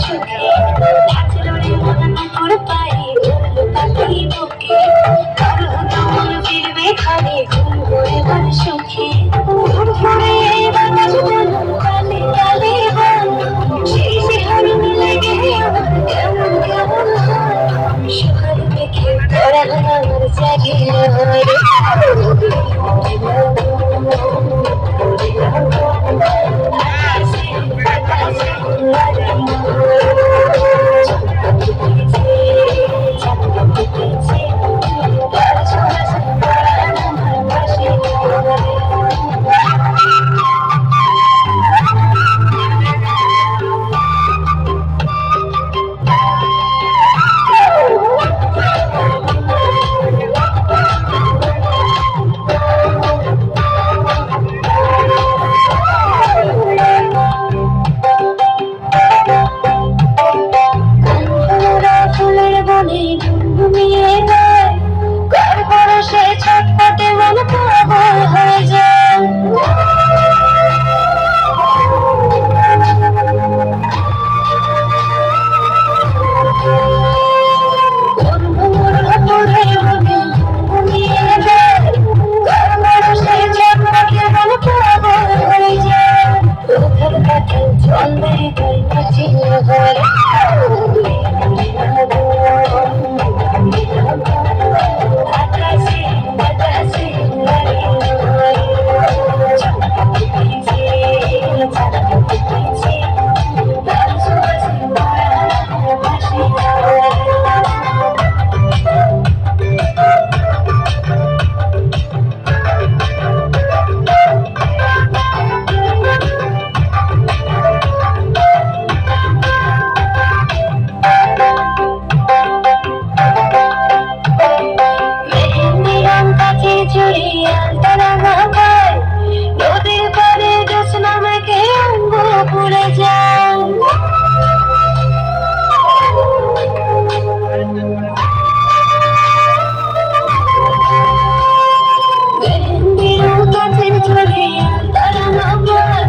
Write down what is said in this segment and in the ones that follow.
সুখে নাচলো রে মন মুকুর পায়ে উড়লো পাখি বুকে কারো মন ফিরবে খালি ঘুম করে মন সুখে ঘুম ফুরে বাতাস বলুন কালে কালে বল সেই শিহরণ লেগে আমার কেমন কেমন হয় সুখের দেখে পরাণ আমার জাগিল রে ঘুমিয়ে যায় কার ভরসে ছটপটে মন পাগল হয়ে যায় ঘুমিয়ে যায় কার ভরসে ছটপটে মন পাগল হয়ে যায় চোখের কাছে জল দেয় তাই নাচিল ঘরে নদীর পারে জ্যোৎস্না মেঘে অঙ্গ পুড়ে যায় কাছের ঝরে তারা নামায়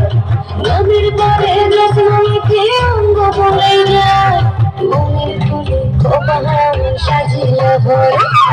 নদীর পারে জ্যোৎস্না মেঘে অঙ্গ পুড়ে যায় মনের ফুলে খোপা সাজিল ভরে